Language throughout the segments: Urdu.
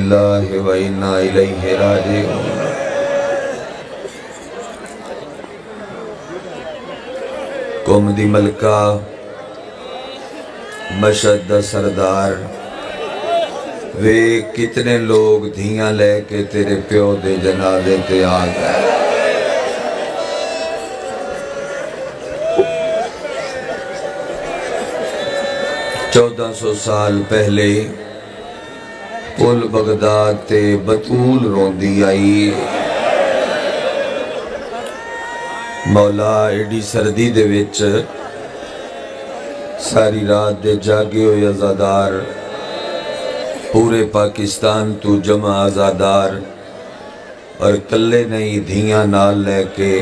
للہ و انا الیہ راجعون۔ قوم دی ملکہ مشہد دا سردار وے کتنے لوگ دھیاں لے کے تیرے پیو دے جنازے تے آ گئے۔ 1400 سال پہلے پل بغداد تے بطول روندی آئی۔ مولا ایڈی سردی دے وچ ساری رات دے جاگے ہوئے عزادار پورے پاکستان تو جمع عزادار اور کلے نہیں دھیاں نال لے کے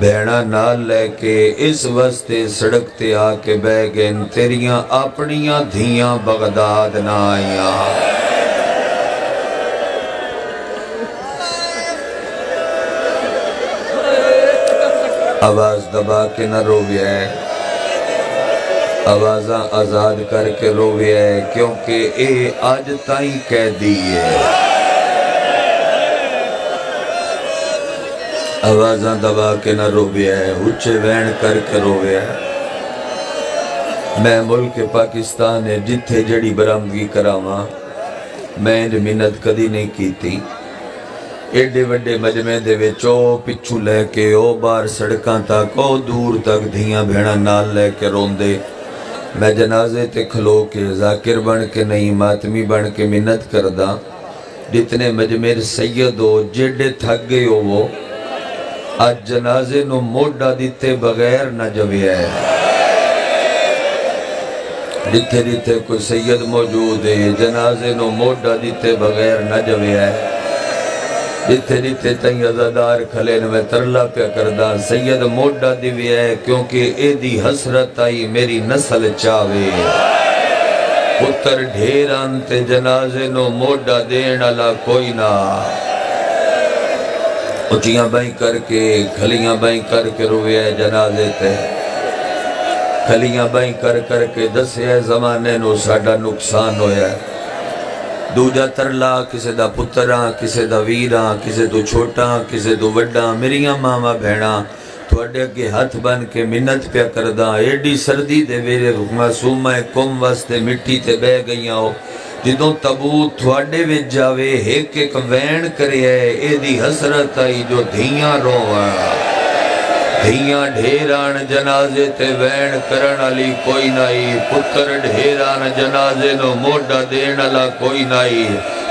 بھیڑا نال لے کے اس واسطے سڑک تے آ کے بہ گئے تیریاں اپنیاں دھیاں بغداد نہ آئیاں۔ آواز دبا کے نہ رووے ہے، آوازاں آزاد کر کے رووے ہے، کیونکہ اے آج تائیں قیدی ہے۔ آوازاں دبا کے نہ رووے ہے، اچھے وین کر کے رووے ہے۔ میں ملک پاکستان ہے جتھے جڑی برامگی کراواں، میں منت کدی نہیں کی تھی۔ ایڈے وڈے مجمع دے وچو پچھو لے کے او بار سڑکاں تک او دور تک دھیاں بھیڑا نال لے کے روندے۔ میں جنازے تے کھلو کے ذاکر بن کے نہیں ماتمی بن کے منت کردہ جتنے مجمع سید ہو جیڈے تھک گئے ہو وہ آج جنازے نو موڈا دیتے بغیر نہ جویا ہے۔ جتھے جتھے کوئی سید موجود ہے جنازے نو موڈا دیتے بغیر نہ جویا ہے۔ جتھے جتھے تائیں عزادار کھلے میں ترلا پیا کردہ سید موڈا دیویا ہے، کیونکہ اے دی حسرت آئی میری نسل چاوے۔ پتر ڈھیران تے جنازے نو موڈا دین اللہ کوئی نہ۔ اچھیاں بائیں کر کے کھلیاں بائیں کر کے رویا ہے جنازے تے، کھلیاں بائیں کر کے دسے ہے زمانے نو ساڑا نقصان ہویا ہے۔ دوجہ ترلا کسے دا پتراں کسے دا ویراں کسے تو چھوٹاں کسے تو وڈاں میریاں ماما بھیڑاں تھوڑے کے ہاتھ بن کے منت پیا کرداں۔ ایڈی سردی دے ویرے معصومہ قوم واسطے مٹی تے بہ گئیاں ہو، جدوں تبوت تھوڑے وچ جاوے ایک ایک وین کرے ہے۔ اے دی حسرت آئی جو دھیاں روواں، دھیاں ڈھیران جنازے تے وین کرن علی کوئی نائی، پتر ڈھیران جنازے نو موڈا دین علا کوئی نائی۔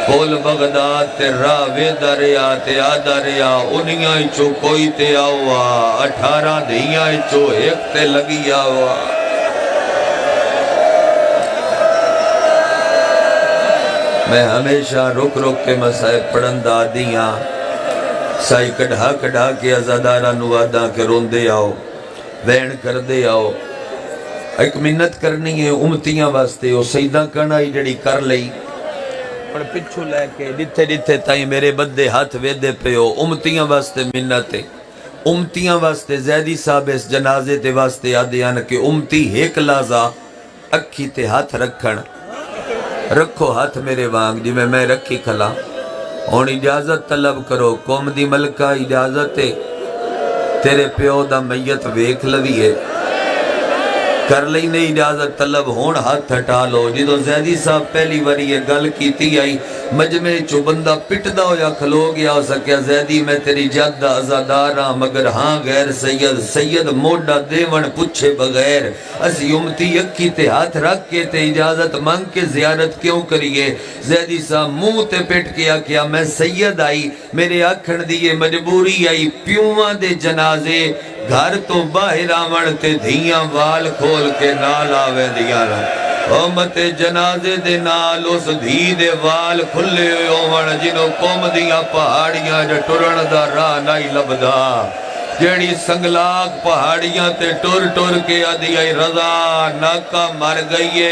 پول بغداد تے راہ ویدہ ریا تے آدھا ریا، انیاں چو کوئی تے آوا، 18 دھیاں چو ایک تے لگی آوا۔ میں ہمیشہ رک کے مسائب پڑھندہ دیاں سائی کڑھا کے عزادارہ نوادہ کے روندے آؤ وین کر دے آؤ۔ ایک منت کرنی ہے امتیاں واسطے، او سیدہ کرنائی جڑی کر لئی پر پچھو لے کے جتھے جتھے تائیں میرے بدے ہاتھ ویدے پہ ہو۔ امتیاں واسطے منت ہے، امتیاں واسطے زیدی صاحب اس جنازے تے واسطے آدھیان کہ امتی ایک لازہ اکھی تے ہاتھ رکھن، رکھو ہاتھ میرے وانگ جی میں رکھی کھلا ہون اجازت طلب کرو۔ قوم دی ملکہ اجازت ہے تیرے پیو دا میت ویکھ لویے کر لئی نہیں اجازت طلب ہون ہاتھ ہٹا لو۔ جدو زیدی صاحب پہلی باری یہ گل کیتی آئی مجمع چو بندہ پٹ دا ہویا کھلو گیا ہو سکیا زیدی میں تیری جد دا عزاداراں مگر ہاں غیر سید موڈا دیون پچھے بغیر اسی امتی یکی تے ہاتھ رکھ کے تے اجازت مانگ کے زیارت کیوں کریے۔ زیدی صاحب منہ تے پٹ کیا کیا میں سید آئی میرے آکھن دیئے مجبوری آئی پیوان دے جنازے گھر تو باہر آمن تے دھیاں وال کھول کے نال آوے دیا رہا۔ امت جنازے دے نال اس دھی دے وال کھلے ہوئے ہومن جنہوں قوم دیاں پہاڑیاں جو ٹرن دا راہ نہیں لبدا، جیڑی سنگلاک پہاڑیاں تے ٹر کے آدھی آئی رضا ناکا مر گئیے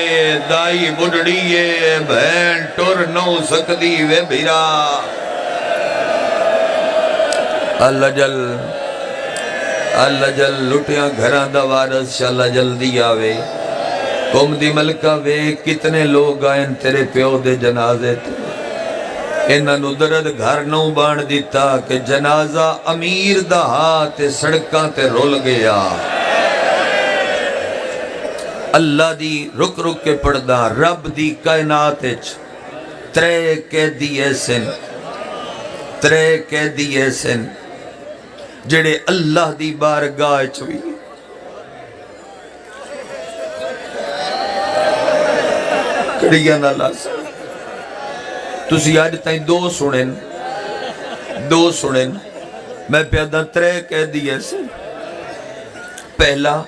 دائی بڑھڑیے بہن ٹر نو سکدی وے بھیرا۔ اللہ جل لٹیاں گھران دا وارث شاء اللہ جلدی آوے۔ قوم دی ملکہ وے کتنے لوگ آئیں تیرے پیو دے جنازے تے انہاں نو درد گھر نو بان دیتا کہ جنازہ امیر دا ہاتھ سڑکاں تے رول گیا اللہ دی رک رک کے پڑھدا رب دی کائنات وچ ترے قیدی ایسن جڑے اللہ دی بارگاہ وچ وی کڑیاں نہ لا سکتے تسی آج تائیں دو سنن میں پیادہ ترے قیدی ایسن پہلا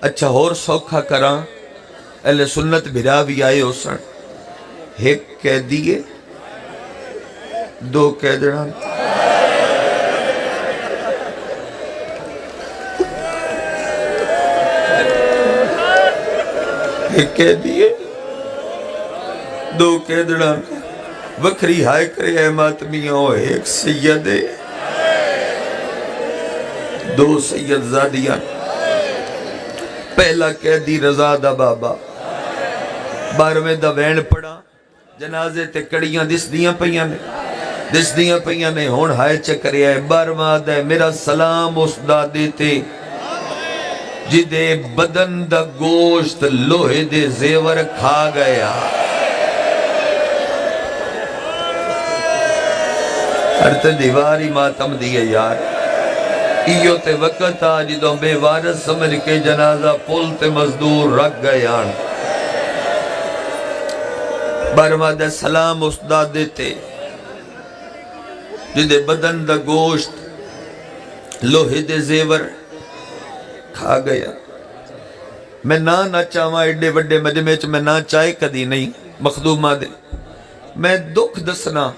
اچھا اور سوکھا کراں اہل سنت بھرا بھی آئے ہو سن ایک قیدی ہے دو قیدران ایک قیدی ہے دو قیدران وکری ہائے کرے اے ماتمیوں ایک سید ہے دو سید زادیاں پہلا قیدی رضا دا بابا بارہویں دا وین پڑا جنازے تے کڑیاں دس دیاں پیاں نے ہون ہائے چکرے آئے بارہواں دا میرا سلام اس دا دیتے جدے بدن دا گوشت لوہے دے زیور کھا گیا ہر تے دیواری ماتم دیئے یار ایو تے وقت آج دو بے وارث سمجھ کے جنازہ پول تے مزدور رکھ گیا بارہواں دا سلام استاد دیتے جدے بدن دا گوشت لوہے دے زیور کھا گیا میں نہ چاہواں ایڈے وڈے مجمع چ میں نہ چاہے کدی نہیں مخدومہ دے میں دکھ دسنا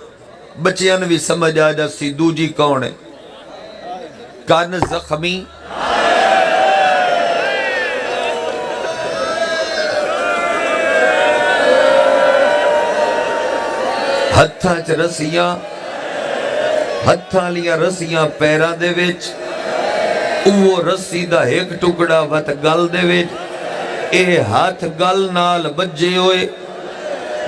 بچیاں بھی سمجھ آ جا سی دوجی کون ہے کان زخمی ہتھاں چ رسیاں ہتھاں لیاں رسیاں پیرا دے وچ اوہ رسی دا ایک ٹکڑا وط گل دے وچ اے ہاتھ گل نال بجے ہوئے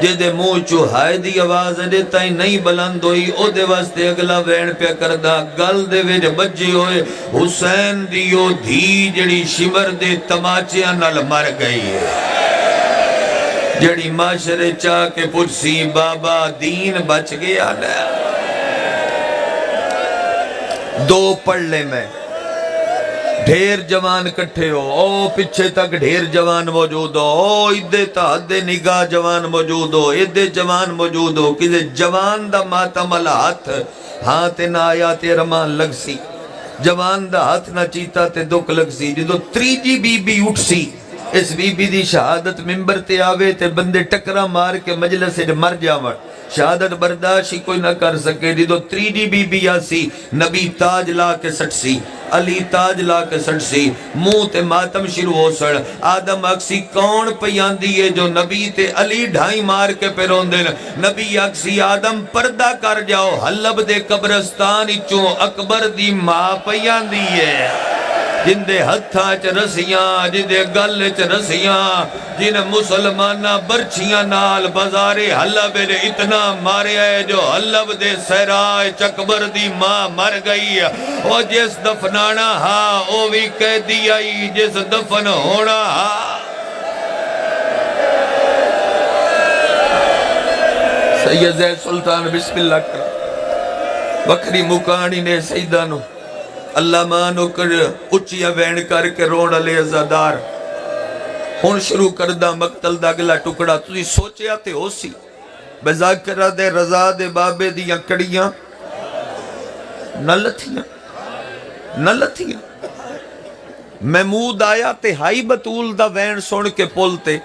جدے منہ چو ہائے دی آواز دے تائیں نہیں بلند ہوئی او دے واسطے اگلا وین پہ کردہ گل دے وچ بجے ہوئے حسین دیو دھی جڑی شمر دے تماچیاں نال مر گئی ہے جڑی معاشرے چاہ کے پرسی بابا دین بچ گیا نا دو پڑھ لے میں ڈھیر جوان کٹھے ہو او پچھے تک ڈھیر جوان موجود ہو او ادھے تا حد نگاہ جوان موجود ہو ادھے جوان موجود ہو کسے جوان دا ماتم اللہ ہاتھ ہاتھ نہ آیا تے رمان لگ سی جوان دا ہاتھ نہ چیتا تے دکھ لگ سی جدو تریجی بی بی اٹھ سی اس بی بی دی شہادت ممبر تے آوے تے بندے ٹکرا مار کے مجلس سے مر جاوڑ شہادت برداشی کوئی نہ کر سکے جدو تریجی بی بی آسی نبی تاج لا کے سٹ سی علی تاج لا کے سٹ سی منہ تے ماتم شروع ہو سڑ آدم اکسی کون پیان دیئے جو نبی تے علی ڈھائی مار کے پیرون دین نبی اکسی آدم پردہ کر جاؤ حلب دے قبرستان چوں اکبر دی ماں پیان دیئے جن دے ہتھاں چ رسیاں جن دے گل چ رسیاں جن مسلمانہ برچیاں نال بازارے حلب دے اتنا مارے آئے جو حلب دے سہرائے چکبر دی ماں مر گئی اور جس دفنانا ہاں او بھی قیدی آئی جس دفن ہونا ہاں سید زید سلطان بسم اللہ کر وکری مکانی نے سیدانو اللہ مانو کر اچھیا وین کر کے روڑ علی ازادار ہون شروع کردہ مقتل دا اگلا ٹکڑا تُسی سوچے آتے ہو سی بذاکرہ دے رضا دے بابے دیاں کڑیاں نہ لتھیاں محمود آیا تے ہائی بطول دا وین سن کے پولتے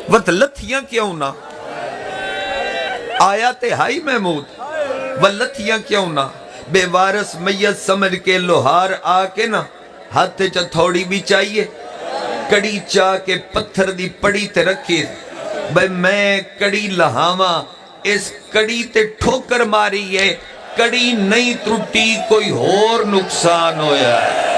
وقت لتھیاں کیوں نہ آیا تے ہائی محمود ولتھیاں کیوں نہ بے وارث میت سمجھ کے لوہار آکے نہ ہاتھ چا تھوڑی بھی چاہیے کڑی چاہ کے پتھر دی پڑی تے رکھے بھئی میں کڑی لہاواں اس کڑی تے ٹھوکر ماری ہے کڑی نہیں ترٹی کوئی اور نقصان ہویا ہے